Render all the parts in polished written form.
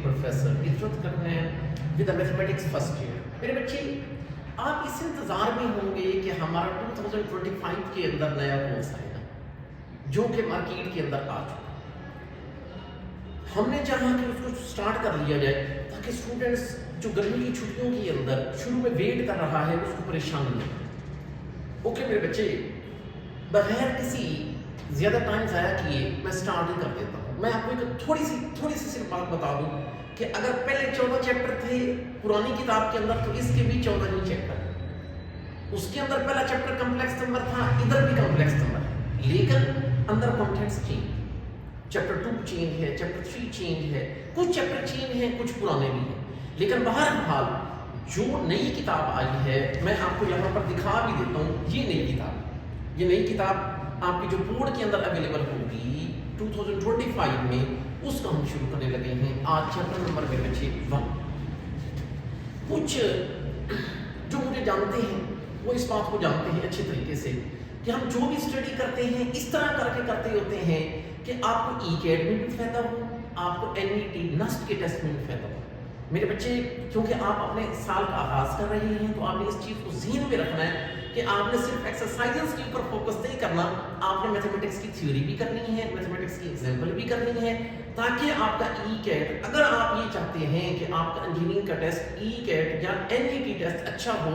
Professor Izrat करने with mathematics first year. मेरे बच्चे, आप इस इंतज़ार में होंगे कि हमारा 2025 के अंदर नया कोर्स आएगा जो कि मार्केट के अंदर आ चुका। हमने चाहा कि उसको स्टार्ट कर लिया जाए ताकि स्टूडेंट्स जो गर्मी की छुट्टियों के अंदर शुरू में वेट कर रहा है उसको परेशान नहीं हो। ओके मेरे बच्चे, बगैर किसी ज़्यादा टाइम ज़ाया किए मैं स्टार्ट ही कर देता हूँ। मैं आपको एक थोड़ी सी सिर्फ बात बता दूँ कि अगर पहले 14 चैप्टर थे पुरानी किताब के अंदर तो इसके भी 14 ही चैप्टर। उसके अंदर पहला चैप्टर कॉम्प्लेक्स नंबर था, इधर भी कॉम्प्लेक्स नंबर है, लेकिन अंदर कंटेंट्स चेंज। चैप्टर 2 चेंज है, चैप्टर 3 चेंज है, कुछ चैप्टर चेंज हैं, कुछ पुराने भी हैं। लेकिन बहरहाल जो नई किताब आई है मैं आपको यहाँ पर दिखा भी देता हूँ। ये नई किताब आपकी जो बोर्ड के अंदर अवेलेबल होगी 2025 में, उसका हम शुरू करने लगे हैं। आज चैप्टर नंबर मेरे बच्चे 1। कुछ जो मुझे जानते हैं वो इस बात को जानते हैं अच्छे तरीके से कि हम जो भी स्टडी करते हैं इस तरह करके करते होते हैं कि आपको ई-कैट में भी फायदा हो, आपको एनईटी नस्ट के टेस्ट में भी फायदा हो। मेरे बच्चे, क्योंकि आप अपने साल का आगाज कर रहे हैं तो आपने इस चीज़ को ज़हन में रखना है कि आपने सिर्फ एक्सरसाइजेस के ऊपर फोकस नहीं करना, आपने मैथमेटिक्स की थ्योरी भी करनी है, मैथमेटिक्स की एग्जाम्पल भी करनी है, ताकि आपका ई-कैट, अगर आप ये चाहते हैं कि आपका इंजीनियरिंग का टेस्ट ई-कैट या एनईटी टेस्ट अच्छा हो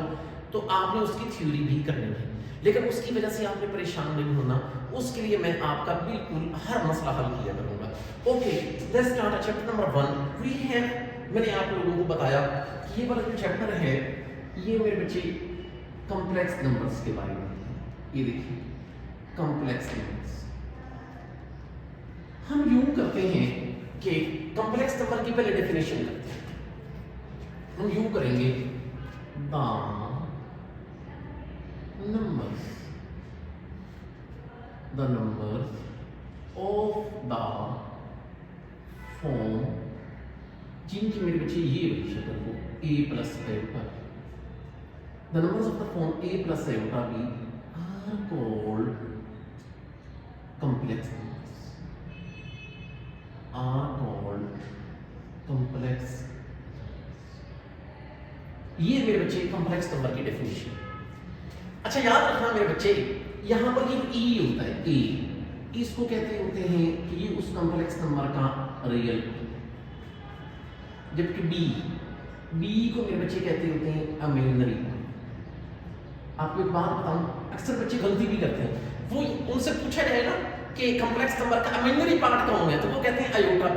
तो आपने उसकी थ्योरी भी करनी है। लेकिन उसकी वजह से आपने परेशान नहीं होना, उसके लिए मैं आपका बिल्कुल हर मसला हल किया करूँगा। Okay, let's start chapter number 1। We have, मैंने आप लोगों को बताया कि ये वाला जो चैप्टर है ये मेरे बच्चे कॉम्प्लेक्स नंबर्स के बारे में है। ये देखिए कॉम्प्लेक्स नंबर्स। हम यूं करते हैं कि कॉम्प्लेक्स नंबर की पहले डेफिनेशन करते हैं। हम यूं करेंगे, the numbers of the form, जिनकी मेरे बच्चे ये शक्ल हो a plus iota, the numbers of the form a plus iota b are called complex numbers, are called complex। ये मेरे बच्चे कॉम्प्लेक्स नंबर की डेफिनेशन। अच्छा याद रखना मेरे बच्चे, यहाँ पर ये e होता है, a, इसको कहते होते हैं कि ये उस कॉम्प्लेक्स नंबर का रियल, जबकि b को मेरे बच्चे कहते होते हैं इमेजिनरी। आपको एक बात बताऊं, अक्सर बच्चे गलती भी करते हैं। वो उनसे पूछा जाएगा कि कॉम्प्लेक्स नंबर का इमेजिनरी पार्ट कौन है तो वो कहते हैं iota b।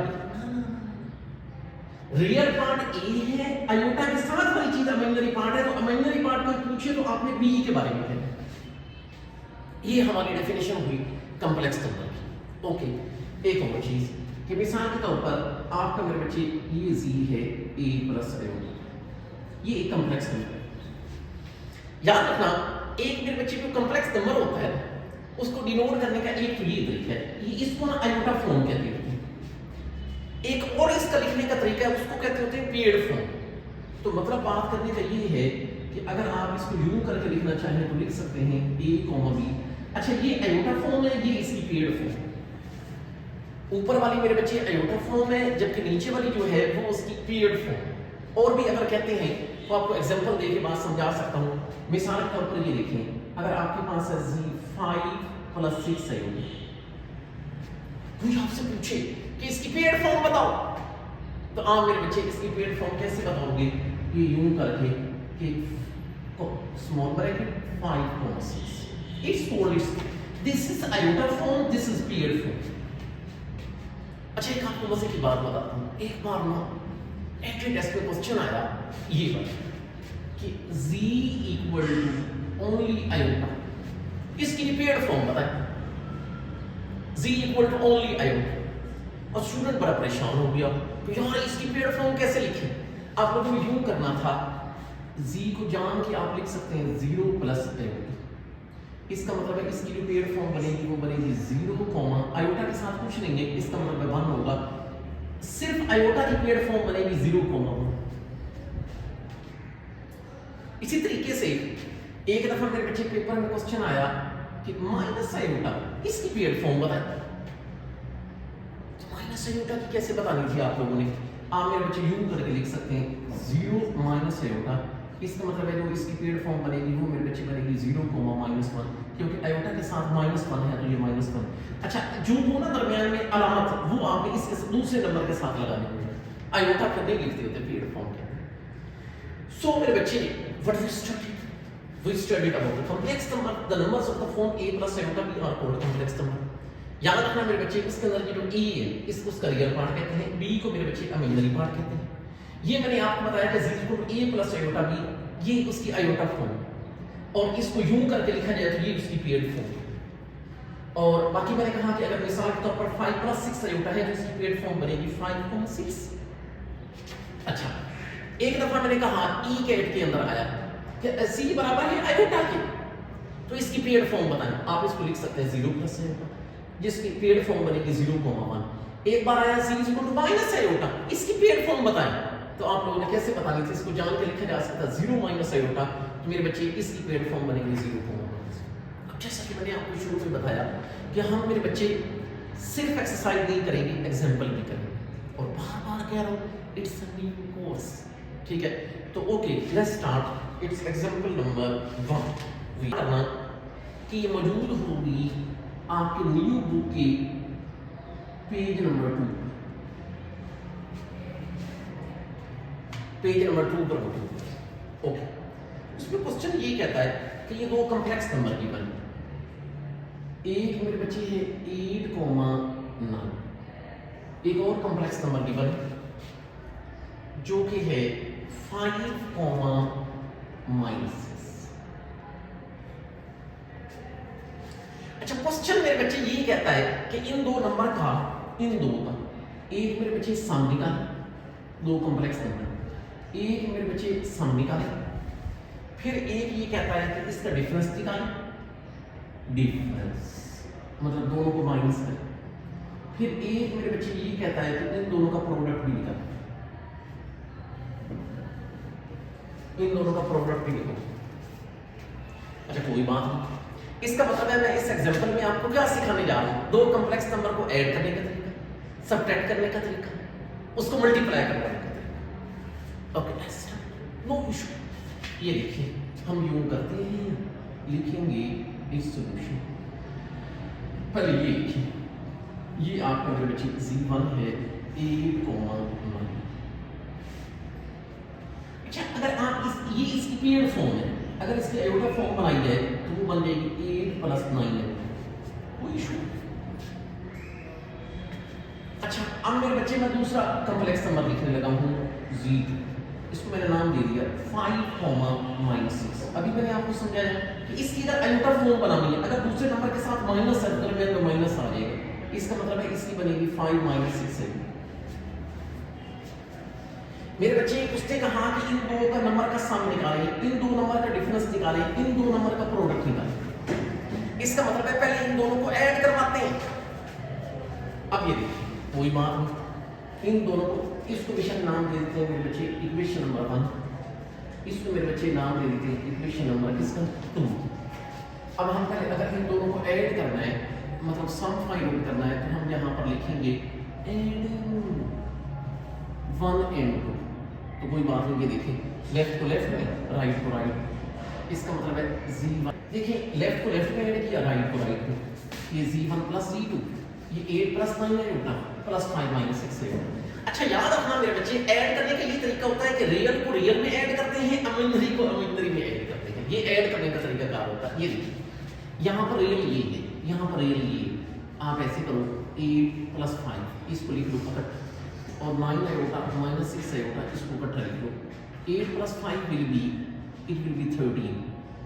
Real part A है, आयोटा के साथ वाली चीज इमेजिनरी पार्ट है, तो इमेजिनरी पार्ट को पूछे तो आपने बी के बारे में कहना। ये हमारी डेफिनेशन हुई कॉम्प्लेक्स नंबर की। ओके, एक और चीज कि मिसाल के तौर पर आपका मेरे बच्चे ये जी है ए प्लस आयोटा, ये एक कॉम्प्लेक्स नंबर है। याद रखना, एक मेरे बच्चे को कॉम्प्लेक्स नंबर होता है उसको डिनोट करने का एक तो ये तरीका है, इसको ना आयोटा फॉर्म कहते हैं। एक और इसका लिखने का तरीका है, उसको कहते होते हैं पेयर्ड फॉर्म। तो मतलब बात करने का ये है कि अगर आप इसको यूं करके लिखना चाहें तो लिख सकते हैं a, b। अच्छा, ये आयोटा फॉर्म है, ये इसकी पेयर्ड फॉर्म। ऊपर वाली मेरे बच्चे आयोटा फॉर्म है, जबकि नीचे वाली जो है वो उसकी पेयर्ड फॉर्म। और भी अगर कहते हैं तो आपको एग्जांपल देके बात समझा सकता हूँ। मिसाल के तौर पर ये देखें, अगर आपके पास है जी 5 + 6 आयोटा, कोई आपसे पूछे कि इसकी पेयर्ड फॉर्म बताओ तो आप मेरे बच्चे इसकी पेयर्ड फॉर्म कैसे बताओगे? ये यूं करके कि small bracket 5, 6, it's called this is iota form, this is paired form. अच्छा, एक आपको मजे की बात बताता हूँ। एक बार ना एंट्री टेस्ट में क्वेश्चन आया ये वाला कि z = ओनली आयोटा, इसकी पेयर्ड फॉर्म बताएं। z = ओनली आयोटा, और स्टूडेंट बड़ा परेशान हो गया तो यार इसकी पेयर्ड फॉर्म कैसे लिखें? आप लोगों को यूं करना था, z को जान के आप लिख सकते हैं 0 + आयोटा। इसका मतलब है इसकी जो पेयर्ड फॉर्म बनेगी वो बनेगी 0, आयोटा के साथ कुछ नहीं है, इसका मतलब 1 होगा। सिर्फ आयोटा की पेयर्ड फॉर्म बनेगी 0, 1। इसी तरीके से एक दफा मेरे बच्चे पेपर में क्वेश्चन आया कि माइनस आयोटा, इसकी पेयर्ड फॉर्म बताएं। माइनस आयोटा की कैसे बतानी थी आप लोगों ने? आप मेरे बच्चे यूं करके लिख सकते हैं 0 माइनस आयोटा, इसका मतलब है जो इसकी पेड फॉर्म बनेगी वो मेरे बच्चे बनेगी 0 -1, क्योंकि आयोटा के साथ -1 है तो ये -1। अच्छा, जो वो ना दरमियान में अलामत वो आपने इसके दूसरे नंबर के साथ लगानी होगी, आयोटा को नहीं लिखते होते पेड फॉर्म के। सो मेरे बच्चे what we studied about the complex number, the numbers of the form a plus iota b are called complex number। याद रखना मेरे बच्चे, इसके अंदर जो a है इसको उसका रियल पार्ट कहते हैं, b को मेरे बच्चे इमेजिनरी पार्ट कहते हैं। ये मैंने आपको बताया कि a plus iota b ये उसकी आयोटा फॉर्म, और इसको यूं करके लिखा जाए तो ये उसकी पेड फॉर्म। और बाकी मैंने कहा कि अगर मिसाल के तौर पर 5 + 6 आयोटा है तो इसकी पेड फॉर्म बनेगी 5,6। अच्छा, एक दफा मैंने कहा e कैट के अंदर आया कि c बराबर है आयोटा के, तो इसकी पेड फॉर्म बताएं। आप इसको लिख सकते हैं 0 + आयोटा, जिसकी पेड फॉर्म बनेगी 0,1। एक बार आया c - आयोटा, इसकी पेड फॉर्म बताएं। तो आप लोगों ने कैसे बतानी थी, इसको जान के लिखा जा सकता है 0 - आयोटा, तो मेरे बच्चे इसकी पेड फॉर्म बनेगी 0,1। अब जैसा कि मैंने आपको शुरू में बताया कि हम मेरे बच्चे सिर्फ एक्सरसाइज नहीं करेंगे, एग्जाम्पल भी करेंगे, और बार-बार कह रहा हूँ इट्स अ न्यू कोर्स, ठीक है। तो okay, let's start. It's example number 1। We करना कि ये मौजूद होगी आपके न्यू बुक के पेज नंबर 2, पेज नंबर 2 पर होगी। ओके, इसमें क्वेश्चन ये कहता है कि ये दो कॉम्प्लेक्स नंबर गिवन, एक मेरे बच्चे है 8,9, एक और कॉम्प्लेक्स नंबर गिवन जो कि है 5,-6। अच्छा, क्वेश्चन मेरे बच्चे ये कहता है कि इन दो नंबर का, इन दो का एक मेरे बच्चे सम निकालें, दो कॉम्प्लेक्स नंबर, एक मेरे बच्चे सम निकालें, फिर एक ये कहता है कि इसका डिफरेंस निकालें, डिफरेंस मतलब दोनों को माइनस करें, फिर एक मेरे बच्चे ये कहता है कि इन दोनों का प्रोडक्ट भी निकालें, इन दोनों का प्रोडक्ट भी निकालें। अच्छा, कोई बात नहीं, इसका मतलब है मैं इस एग्जांपल में आपको क्या सिखाने जा रहा हूं, दो कॉम्प्लेक्स नंबर को ऐड करने का तरीका, सबट्रैक्ट करने का तरीका, उसको मल्टीप्लाई करने का तरीका। Okay, let's start, no issue. ये देखिए, हम यूं करते हैं, लिखेंगे इस सॉल्यूशन। पहले ये लिखिए, ये आपका मेरे बच्चे z1 है 8,9। अच्छा, अगर आप ये इसकी पेड फॉर्म है, अगर इसकी आयोटा फॉर्म बनाई जाए तो वो बन जाएगी 8 + 9 है, कोई इशू। अच्छा, अब मेरे बच्चे मैं दूसरा कॉम्प्लेक्स नंबर लिखने लगा हूँ z2, इसको मैंने नाम दे दिया 5,-6। अभी मैंने आपको समझाया कि इसकी अगर आयोटा फॉर्म बनानी है, अगर दूसरे नंबर के साथ माइनस है, दरमियान में माइनस आ जाएगा, इसका मतलब है इसकी बनेगी 5 - 6 है। मेरे बच्चे उसने कहा कि इन दो का नंबर का सम निकालें, इन दो नंबर का डिफरेंस निकालें, इन दो नंबर का प्रोडक्ट निकालें। इसका मतलब है पहले इन दोनों को ऐड करवाते हैं। अब ये देखिए, कोई बात नहीं, इन दोनों को, इसको बेशक नाम दे देते हैं मेरे बच्चे इक्वेशन नंबर 1, इसको मेरे बच्चे नाम दे देते हैं इक्वेशन नंबर किसका 2। अब हम पहले अगर इन दोनों को ऐड करना है, मतलब सम फाइंड आउट करना है, तो हम यहाँ पर लिखेंगे एडिंग 1 and 2। तो कोई बात नहीं, ये देखिए लेफ्ट को लेफ्ट में, राइट को राइट, इसका मतलब है z1। देखिए लेफ्ट को लेफ्ट में ऐड किया, राइट को राइट में, ये z1 + z2, ये 8 + 9 है उल्टा, +5 - 6 है। अच्छा, याद रखना मेरे बच्चे, ऐड करने का ये तरीका होता है कि रियल को रियल में ऐड करते हैं, इमेजिनरी को इमेजिनरी में ऐड करते हैं। ये ऐड करने का तरीका क्या होता है, ये देखिए, यहाँ पर रियल ये है, यहाँ पर रियल ये, आप ऐसे करो 8 + 5, इसको लिख लो इकट्ठा, और 9 आयोटा -6 आयोटा, इसको इकट्ठा लिख लो। 8 + 5 will be, it will be 13,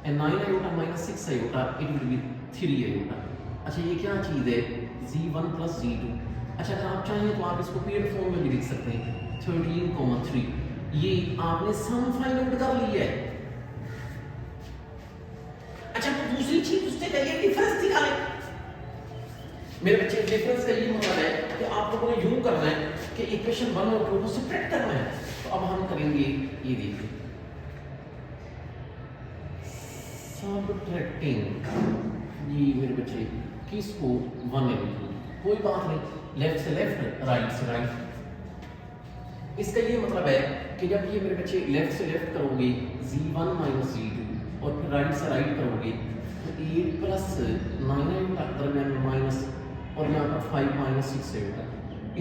and 9 iota -6 iota, it will be 3 iota. अच्छा, ये क्या चीज़ है, z1 + z2। अच्छा, अगर आप चाहें तो आप इसको पेड फॉर्म में भी लिख सकते हैं 13,3। ये आपने सम फाइंड आउट कर लिया है। अच्छा, तो दूसरी चीज उसने कही डिफरेंस निकालें। मेरे बच्चे, डिफरेंस का ये मतलब है कि आप लोगों ने यूं करना है कि इक्वेशन 1 और 2 को सब्ट्रैक्ट करना है। तो अब हम करेंगे, ये देखिए, सब्ट्रैक्टिंग, ये मेरे बच्चे किसको 1 and 2, कोई बात नहीं, लेफ्ट से लेफ्ट, राइट से राइट। इसका ये मतलब है कि जब ये मेरे बच्चे लेफ्ट से लेफ्ट करोगे z1 माइनस z2 और फिर राइट से राइट करोगे तो 8 प्लस 9 आएगा दरमियान में माइनस और यहाँ पर 5 माइनस 6 आएगा।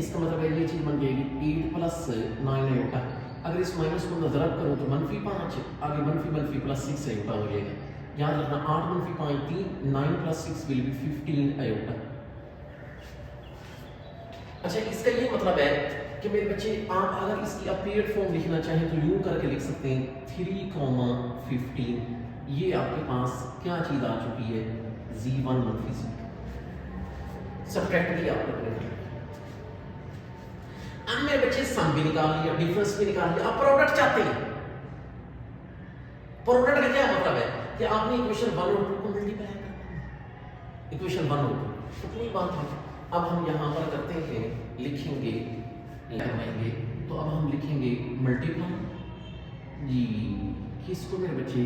इसका मतलब है ये चीज़ बन जाएगी 8 प्लस 9 आएगा। अगर इस माइनस को ज़रब करूँ तो -5 आगे मनफी प्लस 6 आएगा हो जाएगा। याद रखना 8 - 5 3 9 प्लस 6 विल बी 15 आएगा। अच्छा इसका ये मतलब है कि मेरे बच्चे आप अगर इसकी अपीयर्ड फॉर्म लिखना चाहें तो यूं करके लिख सकते हैं 3, 15। ये आपके पास क्या चीज़ आ चुकी है z1 मनफी z2 सब्ट्रैक्ट किया आपने। अब मेरे बच्चे सम भी निकाल लिया, डिफरेंस भी निकाल लिया, आप प्रोडक्ट चाहते हैं। प्रोडक्ट का क्या मतलब है कि आपने इक्वेशन 1 और 2 को मल्टीप्लाई करना है। इक्वेशन 1 और 2 तो कोई बात नहीं। अब हम यहाँ पर करते हैं लिखेंगे लगाएंगे तो अब हम लिखेंगे मल्टीप्लाई जी किसको मेरे बच्चे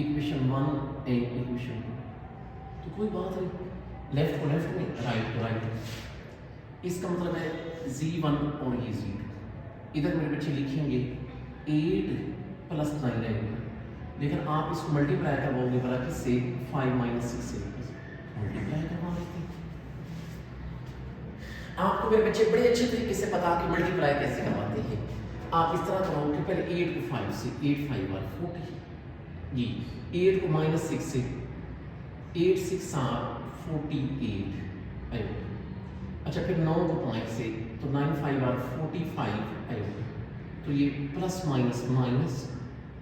इक्वेशन 1 एंड इक्वेशन 2 तो कोई बात नहीं लेफ्ट को लेफ्ट में राइट को राइट। इसका मतलब है z1 और ये z2 इधर मेरे बच्चे लिखेंगे 8 प्लस 9 आएगा लेकिन आप इसको मल्टीप्लाई करवाओगे भला किससे 5 माइनस 6 से मल्टीप्लाई करवा देते हैं। आपको मेरे बच्चे बड़े अच्छे तरीके से पता कि मल्टीप्लाई कैसे करवाते हैं। आप इस तरह करो कि पहले 8 को 5 से 8 5 और 40 जी 8 को माइनस 6 से 8 6 आर 48 आएगा। अच्छा फिर 9 को 5 से तो 9 5 आर 45 आएगा। तो ये प्लस माइनस माइनस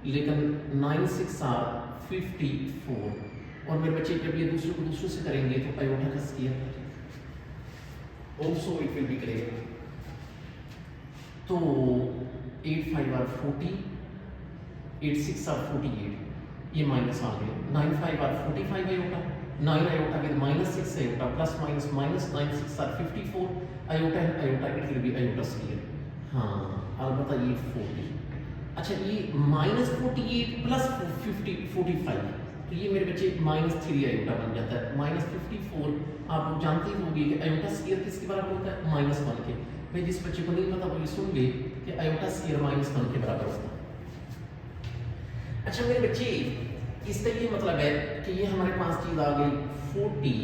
लेकिन 9 6 आर 54 और मेरे बच्चे जब ये दूसरे को दूसरे से करेंगे तो आयोटा का square also it will be clear। तो 8 5 आर 40 8 6 आर 48 ये माइनस आ गया 9 5 are 45 iota 9 iota with minus 6 iota plus minus minus 9 6 are 54 iota है iota it will be iota square. हाँ अलबत्ता ये 40। अच्छा ये माइनस 48 प्लस 45 तो ये मेरे बच्चे -3 आयोटा बन जाता है। -54 आप लोग जानते ही होंगे कि आयोटा स्क्वायर किसके बराबर होता है -1 के। मैं जिस बच्चे को नहीं पता वो ये सुन ले कि आयोटा स्क्वायर -1 के बराबर होता है। अच्छा मेरे बच्चे इसका ये मतलब है कि ये हमारे पास चीज़ आ गई 40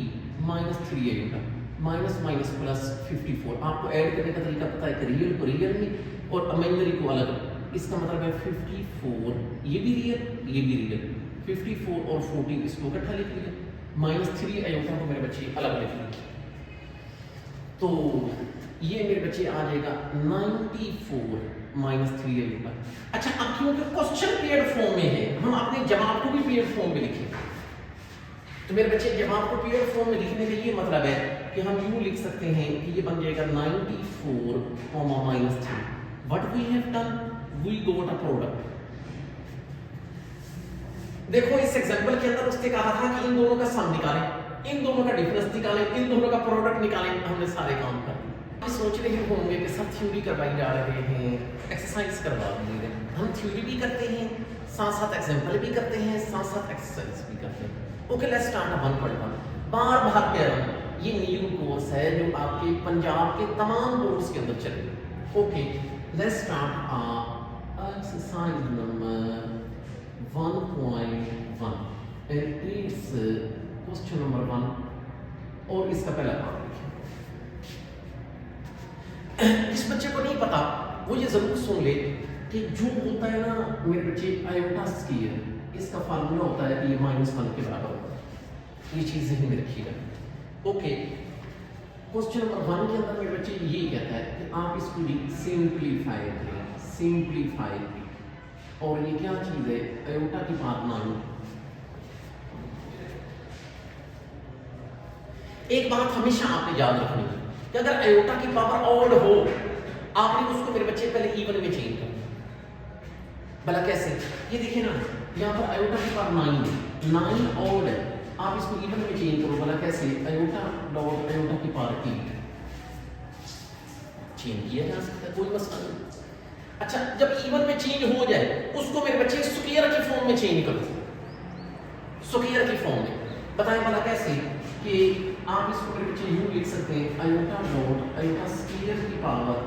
-3 आयोटा माइनस माइनस प्लस 54। आपको ऐड करने का तरीका पता है कि रियल को रियल में और इमेजिनरी को अलग। इसका मतलब है 54 ये भी रियल ये भी रियल 54 और 40 इसको इकट्ठा लिख लिया -3 आयोटा को मेरे बच्चे अलग लिख लिया तो ये मेरे बच्चे आ जाएगा 94 -3 आयोटा। अच्छा अब क्योंकि क्वेश्चन पेयर्ड फॉर्म में है हम अपने जवाब को भी पेयर्ड फॉर्म में लिखेंगे तो मेरे बच्चे जवाब को पेयर्ड फॉर्म में लिखने का ये मतलब है कि हम यूं लिख सकते हैं कि ये बन जाएगा 94 -3 what we have done we got a product. देखो इस एग्जांपल के अंदर उसने कहा था कि इन दोनों का सम निकालें इन दोनों का डिफरेंस निकालें इन दोनों का प्रोडक्ट निकालें। हमने सारे काम कर दिए। आप सोच रहे होंगे कि सब थ्योरी करवाई जा रहे हैं एक्सरसाइज करवा रहे हैं। हम थ्योरी भी करते हैं साथ साथ एग्जांपल भी करते हैं साथ साथ एक्सरसाइज भी करते हैं। ओके लेट्स स्टार्ट 1.1 बार बार कह रहा हूं ये न्यू कोर्स है जो आपके पंजाब के तमाम बोर्ड्स के अंदर चलेगा। Okay let's start exercise number 1.1 and it's question number 1 और इसका पहला काम देखिए। इस बच्चे को नहीं पता वो ये जरूर सुन ले कि जो होता है ना मेरे बच्चे आयोटा स्क्वायर इसका फार्मूला होता है कि ये -1 के बराबर होता है। ये चीज़ ज़हन में रखिएगा। ओके क्वेश्चन नंबर 1 के अंदर मेरे बच्चे ये कहता है कि आप इसको सिंप्लीफाई करें सिंप्लीफाई और ये क्या चीज है आयोटा की बात मानो। एक बात हमेशा आपने याद रखनी है कि अगर आयोटा की पावर ऑड हो आपने उसको मेरे बच्चे पहले इवन में चेंज करना। भला कैसे ये देखिए ना यहाँ पर आयोटा की पावर 9 ऑड है आप इसको इवन में चेंज करो। भला कैसे आयोटा डॉट आयोटा की पावर 8 चेंज किया जा सकता है कोई मसला नहीं। अच्छा जब इवन में चेंज हो जाए उसको मेरे बच्चे स्क्वायर की फॉर्म में चेंज करो स्क्वायर की फॉर्म में। बताएं भला कैसे कि आप इसको मेरे बच्चे यूं लिख सकते हैं आयोटा डॉट आयोटा स्क्वायर की पावर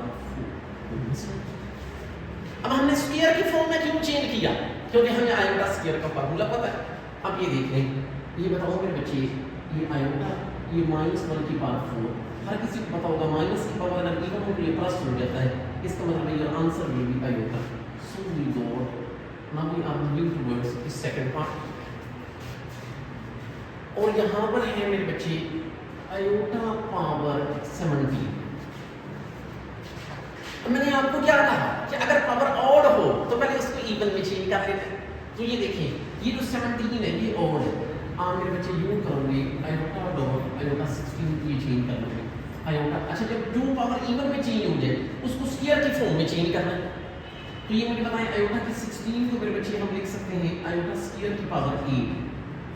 4 अब हमने स्क्वायर की फॉर्म में क्यों चेंज किया? क्योंकि हमें आयोटा स्क्वायर का फार्मूला पता है। अब ये देख लें, ये बताओ मेरे बच्चे, ये आयोटा, ये -1 की पावर 4, हर किसी को पता होगा माइनस की पावर अगर इवन हो तो ये प्लस हो जाता है, इसका मतलब है your answer will be iota. So we got, now we are moving towards the second part, और यहाँ पर है मेरे बच्चे आयोटा पावर 17। मैंने आपको क्या कहा कि अगर पावर ऑड हो तो पहले उसको इवन में चेंज कर लेते हैं। तो ये देखिए, ये जो 17 है ये ऑड है, आप मेरे बच्चे यूं करोगे आयोटा डॉट आयोटा 16 ये चेंज कर लोगे आयोटा। अच्छा, जब जो पावर इवन में चेंज हो जाए उसको स्क्वायर की फॉर्म में चेंज करना है। तो ये मुझे बताएं, आयोटा की 16 को मेरे बच्चे हम लिख सकते हैं आयोटा स्क्वायर की पावर 8।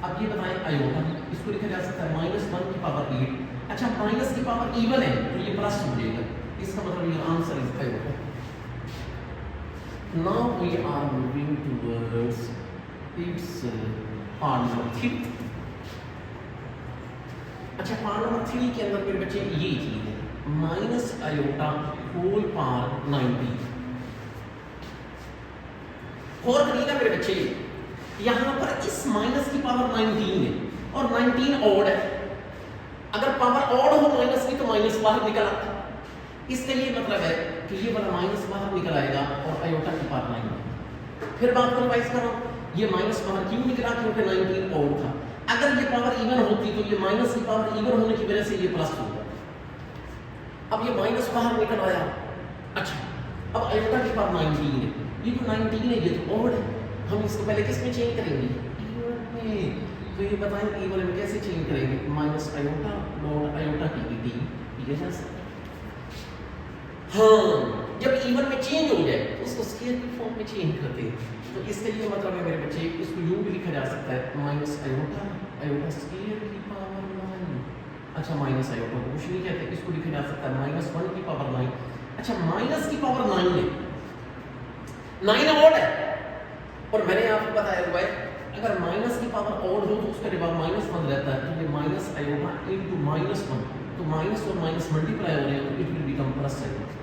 अब ये बताएं आयोटा, इसको लिखा जा सकता है -1 की पावर 8। अच्छा, माइनस की पावर इवन है तो ये प्लस हो जाएगा, इसका मतलब ये answer is iota. Now we are moving towards its part number 3। अच्छा, पार्ट नंबर 3 के अंदर मेरे बच्चे ये चीज है माइनस आयोटा होल पावर 90। और करिएगा मेरे बच्चे, यहां पर इस माइनस की पावर 19 है और 19 ऑड है। अगर पावर ऑड हो माइनस की तो माइनस बाहर निकल आता है, इसका ये मतलब है कि ये वाला माइनस बाहर निकल आएगा और आयोटा की पावर 9। फिर बात को रिवाइज करो, ये माइनस बाहर क्यों निकला? क्योंकि 19 ऑड था। अगर ये पावर इवन होती तो ये माइनस की पावर इवन होने की वजह से ये प्लस होगा। अब ये माइनस बाहर निकल आया। अच्छा, अब आयोटा की पावर 19 है, ये जो 19 है ये तो ऑड है, हम इसको पहले किस में चेंज करेंगे? इवन में। तो ये बताएं इवन में कैसे चेंज करेंगे? माइनस आयोटा डॉट आयोटा की डी ये जा सकता है। हाँ, जब इवन में चेंज हो जाए तो उसको स्क्वायर की फॉर्म में चेंज करते हैं। तो इसके लिए मतलब है मेरे बच्चे, इसको यूं भी लिखा जा सकता है माइनस आयोटा आयोटा स्क्वायर की पावर 9। अच्छा, माइनस आयोटा को कुछ नहीं कहते, इसको लिखा जा सकता है -1 की पावर 9। अच्छा, माइनस की पावर 9 है, 9 ऑड है, और मैंने आपको बताया हुआ है अगर माइनस की पावर ऑड हो तो उसका जवाब -1 रहता है। तो ये माइनस आयोटा इनटू -1, तो माइनस और माइनस मल्टीप्लाई हो रहे हैं तो it will become plus iota.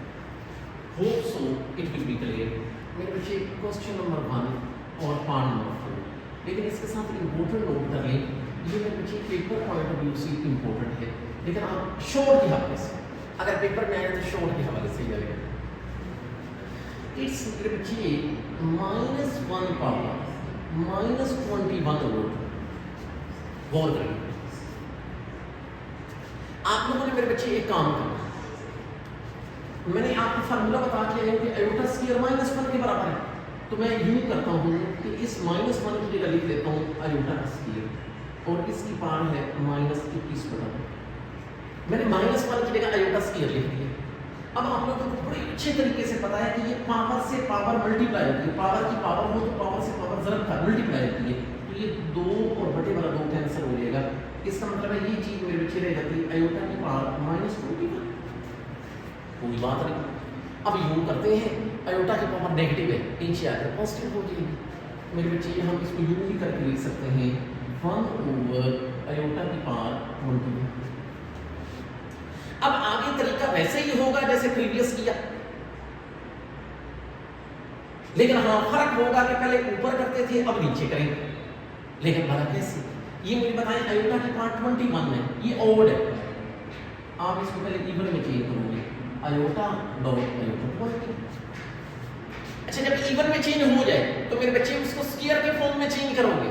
Hope so it will B clear मेरे बच्चे। क्वेश्चन नंबर 1 और पार्ट नंबर 4, लेकिन इसके साथ इंपॉर्टेंट नोट कर लें, ये मेरे बच्चे पेपर पॉइंट ऑफ व्यू से इंपॉर्टेंट है, लेकिन आप शॉर्ट के हवाले से, अगर पेपर में आए तो शॉर्ट के हवाले से जाएगा। इट्स मेरे बच्चे -1 पावर -21 वोल्ट। गौर करिए, आप लोगों ने मेरे बच्चे एक काम करना, मैंने आपको फार्मूला बता दिया है कि आयोटा स्क्वायर -1 के बराबर है। तो मैं यूं करता हूं कि इस -1 की जगह लिख देता हूं आयोटा स्क्वायर, और इसकी पावर है -21/2। मैंने -1 की जगह आयोटा स्क्वायर लिख दिया। अब आप लोगों को बड़े अच्छे तरीके से पता है कि ये पावर से पावर मल्टीप्लाई होती है, पावर की पावर हो तो पावर से पावर ज़रूर मल्टीप्लाई होती है। तो ये 2 और बटे वाला 2 कैंसिल हो जाएगा, इसका मतलब है ये चीज़ मेरे बच्चे रह जाती है आयोटा की पावर -21। कोई बात नहीं। अब यूं करते हैं, आयोटा की पावर नेगेटिव है, नीचे आकर पॉजिटिव हो जाएगी मेरे बच्चे। हम इसको यूं भी करके लिख सकते हैं 1/, आयोटा की पावर 20। अब आगे तरीका वैसे ही होगा जैसे प्रीवियस किया, लेकिन हाँ फर्क होगा कि पहले ऊपर करते थे अब नीचे करेंगे। लेकिन भला कैसे? ये मुझे बताएं, आयोटा की पावर 21 है, ये ऑड है, आप इसको पहले इवन में चेंज करोगे आयोटा डॉट आयोटा 20। अच्छा, जब इवन में चेंज हो जाए तो मेरे बच्चे उसको स्क्वायर के फॉर्म में चेंज करोगे।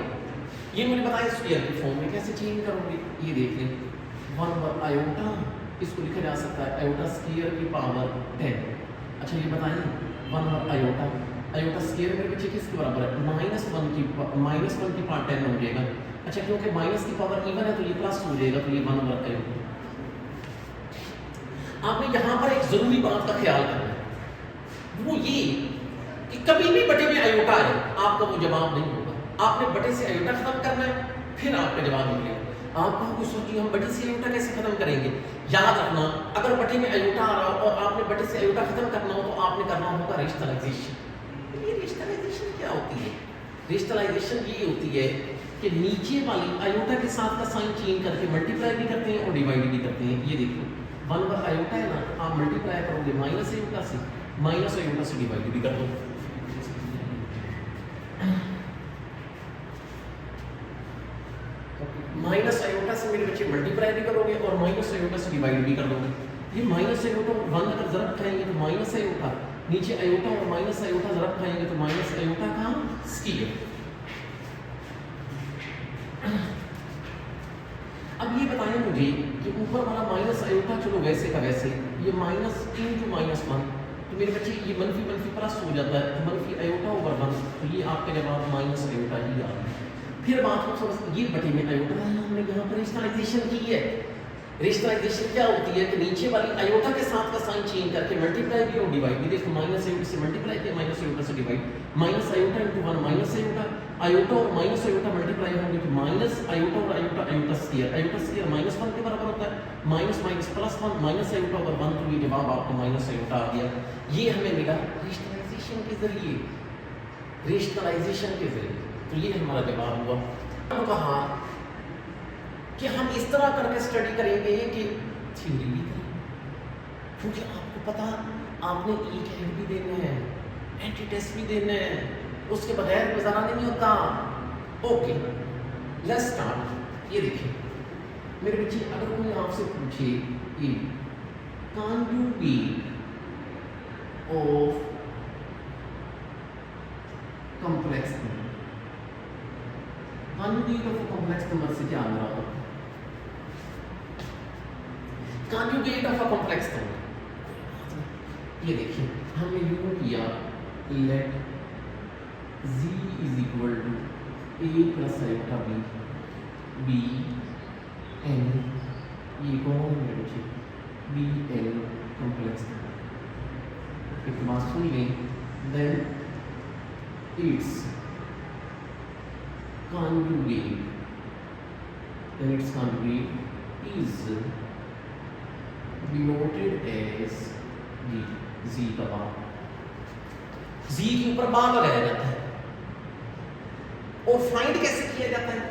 ये मुझे बताएं स्क्वायर के फॉर्म में कैसे चेंज करोगे? ये देख लें 1/आयोटा, इसको लिखा जा सकता है आयोटा स्क्वायर की पावर 10। अच्छा, ये बताएं 1/आयोटा आयोटा स्क्वायर मेरे बच्चे किसके बराबर है? -1 की पावर 10 हो जाएगा। अच्छा, क्योंकि माइनस की पावर इवन है तो ये प्लस हो जाएगा, तो ये 1/आयोटा। आपने यहाँ पर एक जरूरी बात का ख्याल करना है, वो ये कि कभी भी बटे में आयोटा है आपका वो जवाब नहीं होगा। आपने बटे से आयोटा खत्म करना है, फिर आपका जवाब निकलेगा। आप कहोगे सर जी हम बटे से आयोटा कैसे खत्म करेंगे? याद रखना, अगर बटे में आयोटा आ रहा हो और आपने बटे से आयोटा खत्म करना हो तो आपने करना होगा रेशनलाइजेशन। ये रेशनलाइजेशन क्या होती है? रेशनलाइजेशन ये होती है कि नीचे वाली आयोटा के साथ का साइन चेंज करके मल्टीप्लाई भी करते हैं और डिवाइड भी करते हैं। ये देखो 1/आयोटा है ना, आप मल्टीप्लाई करोगे माइनस आयोटा से डिवाइड भी कर दो। माइनस आयोटा से मेरे बच्चे मल्टीप्लाई भी करोगे और माइनस आयोटा से डिवाइड भी कर दोगे। ये माइनस आयोटा और 1 अगर ज़रब खाएंगे तो माइनस आयोटा, नीचे आयोटा और माइनस आयोटा ज़रब खाएंगे तो माइनस आयोटा का स्क्वायर। अब ये बताएं मुझे कि ऊपर वाला माइनस आयोटा चलो वैसे का वैसे, ये माइनस इंटू माइनस 1 तो मेरे बच्चे ये मनफी मनफी प्लस हो जाता है, तो मनफी आयोटा ओवर 1, तो ये आपका जवाब माइनस आयोटा ही आ गया। फिर बात हो थोड़ा ये बटे में आयोटा है, हमने यहाँ पर रेशनलाइजेशन की है। रेशनलाइजेशन क्या होती है कि नीचे वाली आयोटा के साथ का साइन चेंज करके मल्टीप्लाई भी और डिवाइड भी। देखो माइनस आयोटा से मल्टीप्लाई किया, माइनस आयोटा से divide, minus iota into 1 minus iota, iota और माइनस आयोटा मल्टीप्लाई होंगे तो माइनस आयोटा और iota, iota square, iota square minus 1 के बराबर होता है, minus minus plus 1 minus iota over 1, तो ये जवाब आपको माइनस आयोटा आ गया। ये हमें मिला रेशनलाइजेशन के जरिए, रेशनलाइजेशन के जरिए, तो ये हमारा जवाब हुआ। तो कहा कि हम इस तरह करके स्टडी करेंगे कि थ्योरी भी करेंगे, क्योंकि आपको पता आपने ई भी देने हैं, एंटी टेस्ट भी देने हैं, उसके बगैर गुजारा नहीं होता। Okay let's start. ये देखिए मेरे बच्चे, अगर कोई आपसे पूछे कि conjugate of complex number, conjugate of complex number से क्या आ रहा है? Conjugate of a complex number, ये देखिए हमने यूं किया, let z is equal to a plus iota b n, ये कौन है बच्चे? b n complex number. एक बात सुन लें, then its conjugate, then its conjugate is denoted as d, z का बार, z के ऊपर बार लगाया जाता है। और फाइंड कैसे किया जाता है?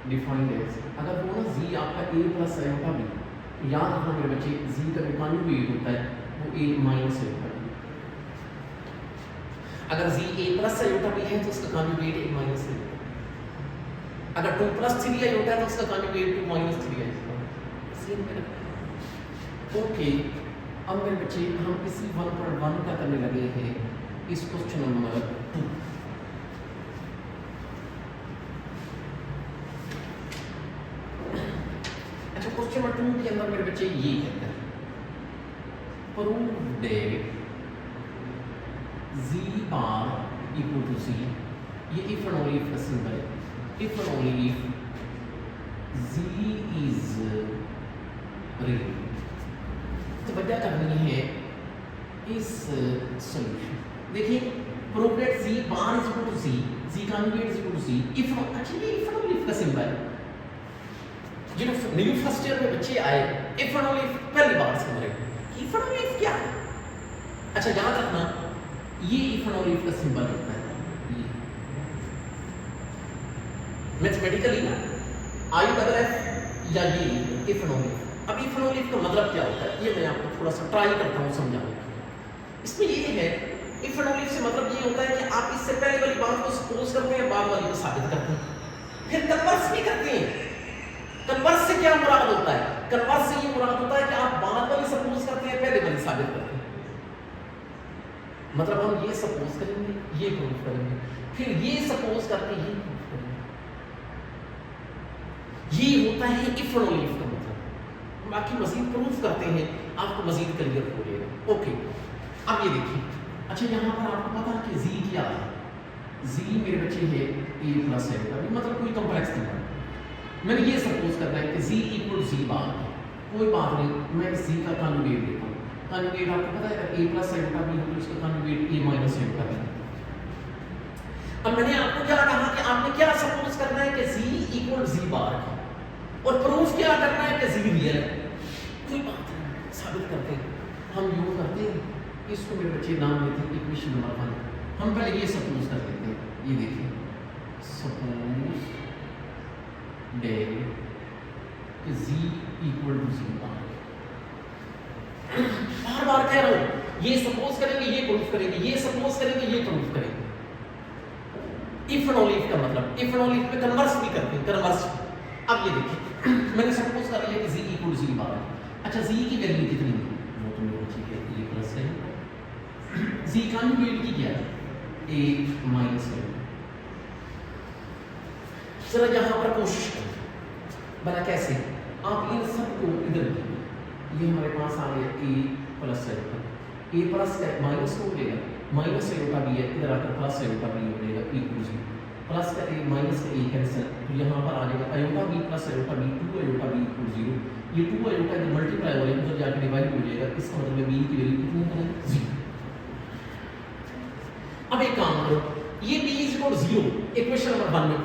डिफाइंड एज, अगर वो ना z आपका a प्लस आयोटा भी, याद रखना मेरे बच्चे, z का जो कॉन्जुगेट होता है वो a माइनस आयोटा। अगर z a प्लस आयोटा भी है तो उसका कॉन्जुगेट a माइनस आयोटा। अगर 2 प्लस 3 आयोटा है तो उसका कॉन्जुगेट 2 माइनस 3 आयोटा। ओके, अब मेरे बच्चे हम इसी 1.1 का करने लगे हैं इस क्वेश्चन नंबर 2। अच्छा, क्वेश्चन नंबर 2 के अंदर मेरे बच्चे ये कहते हैं, prove that z bar equal to c, ये इफ एंड ओनली इफ का सिंबल है, if and only if z is real. तो वजह करनी है इस सॉल्यूशन। देखिए prove that z bar is equal to c, z conjugate is equal to c, if actually if and only if का symbol है। जो न्यू फर्स्ट ईयर में बच्चे आए, इफ एंड ओनली इफ पहली बार सुन रहे हैं, इफ एंड ओनली इफ क्या है? अच्छा याद रखना, ये इफ एंड ओनली इफ का सिंबल होता है, ये मैथमेटिकली ना आई डबल एफ या ये इफ एंड ओनली। अब इफ एंड ओनली इफ का मतलब क्या होता है, ये मैं आपको थोड़ा सा ट्राई करता हूँ समझाने की। इसमें ये है, इफ एंड ओनली इफ से मतलब ये होता है कि आप इससे पहले वाली बात को सपोज करते हैं, बाद वाली को साबित करते हैं, फिर कन्वर्स भी करते हैं। कन्वर्स से क्या मुराद होता है? कन्वर्स से ये मुराद होता है कि आप बाद वाली सपोज करते हैं, पहले वाली साबित करते हैं। मतलब हम ये सपोज करेंगे, ये प्रूफ करेंगे, फिर ये सपोज करके ये प्रूफ करेंगे। ये होता है इफ एंड ओनली इफ का मतलब। बाकी मजीद प्रूफ करते हैं, आपको मजीद क्लियर हो जाएगा। ओके, अब ये देखिए, अच्छा यहाँ पर आपको पता है कि z क्या है? z मेरे बच्चे है a प्लस है, मतलब कोई कॉम्प्लेक्स नंबर। मैंने ये सपोज करना है कि z इक्वल z बार है, कोई बात नहीं, मैं इस z का कॉन्जुगेट लेता हूँ। कॉन्जुगेट आपको पता है अगर a प्लस आयोटा भी हो तो इसका कॉन्जुगेट a माइनस आयोटा भी। अब मैंने आपको क्या कहा कि आपने क्या सपोज करना है कि z इक्वल z बार है, और प्रूफ क्या करना है कि z रियल है। कोई बात नहीं, साबित करते हैं। हम यूं करते हैं, इसको मेरे बच्चे नाम देते हैं इक्वेशन नंबर 1। हम पहले ये सपोज कर लेते हैं, ये देखिए, suppose that z equal to z bar. ये सपोज करेंगे, ये प्रूफ करेंगे, ये सपोज करेंगे, ये प्रूफ करेंगे। इफ एंड ओनली इफ का मतलब इफ एंड ओनली इफ पे कन्वर्स भी करते हैं, कन्वर्स। अब ये देखिए मैंने सपोज कर लिया कि z इक्वल z बार है। अच्छा z की वैल्यू कितनी है, वो तो मेरे बच्चे के ये प्लस है, z कॉन्जुगेट की क्या है a माइनस है। जरा यहां पर कोशिश करें भला कैसे, आप इन सबको इधर, ये हमारे पास आ गया a प्लस है, a प्लस का माइनस हो जाएगा, माइनस से उल्टा भी है, इधर आकर प्लस से उल्टा भी हो जाएगा, इक्वल टू प्लस का a माइनस का a कैंसिल, तो यहाँ पर आ जाएगा iota b plus iota b 2 iota b equal 0। ये 2 अयोटा जब मल्टीप्लाई हो जाएगा तो जाकर डिवाइड हो जाएगा, इसका मतलब है b की वैल्यू कितनी है, 0। अब एक काम करो, ये b is equal 0 equation number 1 में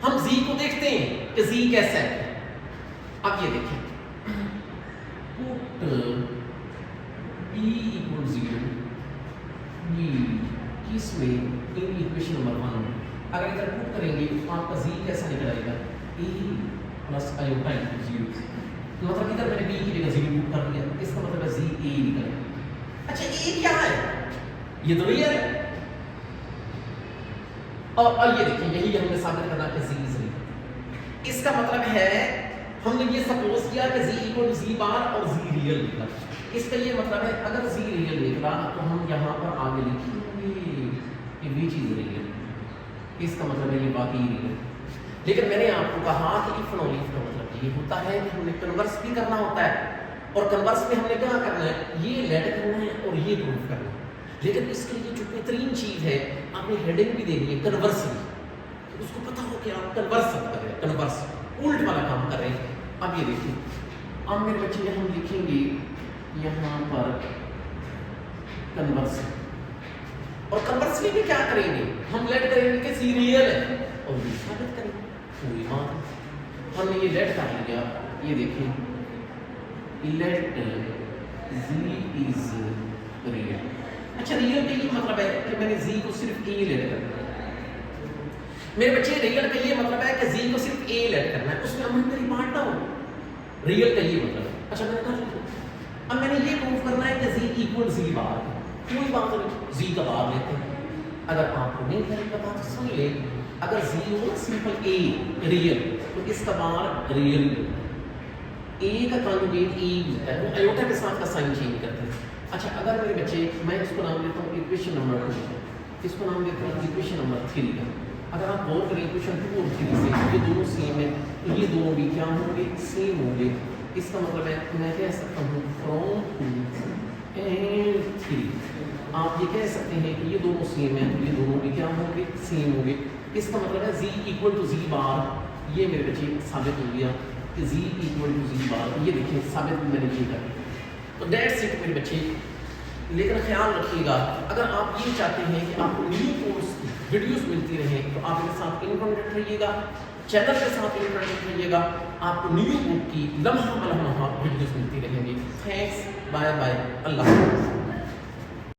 हम z को देखते हैं कि z कैसा है। अब ये देखिए पुट b इक्वल 0 किसमें, इन इक्वेशन नंबर 1 में अगर इधर पुट करेंगे तो आपका z कैसा निकल आएगा, a प्लस अयोटा इक्वल 0। मतलब इधर मैंने b की जगह 0 पुट कर दिया, इसका मतलब है z a निकल आएगा। अच्छा a क्या है, ये तो रियल है। और ये देखिए यही हमने साबित करना कि z इज रियल। इसका मतलब है हमने ये सपोज किया कि z इक्वल टू z बार और z रियल निकला। इसका ये मतलब है अगर z रियल निकला तो हम यहाँ पर आगे लिखेंगे कि v चीज रियल, इसका मतलब है ये बाकी रियल। लेकिन मैंने आपको कहा कि इफ एंड ओनली इफ का मतलब ये होता है कि हमने कन्वर्स भी करना होता है, और कन्वर्स में हमने क्या करना है, ये लेट करना है और ये प्रूफ करना है। लेकिन इसके लिए जो बेहतरीन चीज है, आपने हेडिंग भी दे दी है कन्वर्स की, उसको पता हो कि आप कन्वर्स कर रहे हैं, कन्वर्स उल्ट वाला काम कर रहे हैं। अब ये देखिए, अब मेरे बच्चे हम लिखेंगे यहाँ पर कन्वर्स, और कन्वर्स में भी क्या करेंगे, हम लेट करेंगे कि सी रियल है और ये साबित करेंगे पूरी बात। हमने ये लेट कर लिया, ये देखिए लेट z इज रियल। अच्छा रियल का ये मतलब है कि मैंने z को सिर्फ a लेट करना है। मेरे बच्चे रियल का ये मतलब है कि z को सिर्फ a लेट करना है, उसमें अमल मेरी पार्ट ना हो, रियल का ये मतलब है। अच्छा मैंने कर लिया, अब मैंने ये प्रूव करना है कि z इक्वल z बार, कोई बात नहीं z का बार लेते हैं। अगर आपको नहीं पता तो सुन ले, अगर z हो सिंपल a रियल तो इसका बार रियल, a का कॉन्जुगेट e होता है, वो अयोटा के साथ का साइन चेंज करते हैं। अच्छा अगर मेरे बच्चे, मैं इसको नाम देता हूँ इक्वेशन नंबर 2, इसको नाम देता हूँ इक्वेशन नंबर 3 का। अगर आप गौर करें इक्वेशन 2 और 3 से, ये दोनों सेम है तो ये दोनों भी क्या होंगे, सेम होंगे। इसका मतलब है मैं कह सकता हूँ फ्रॉम 2 एंड 3, आप ये कह सकते हैं कि ये दोनों सेम है तो ये दोनों भी क्या होंगे, सेम होंगे। इसका मतलब है z equal to z bar, ये मेरे बच्चे साबित हो गया कि z equal to z bar. ये देखिए साबित मैंने ये कर दिया, तो दैट्स इट मेरे बच्चे। लेकिन ख्याल रखिएगा, अगर आप ये चाहते हैं कि आपको न्यू कोर्स की वीडियोस मिलती रहे तो आप मेरे साथ इनकॉन्टेक्ट रहिएगा, चैनल के साथ इनकॉन्टेक्ट रहिएगा, आपको न्यू बुक की लम्हा बलम्हा वीडियोस मिलती रहेंगी। थैंक्स, बाय बाय, अल्लाह हाफ़िज़।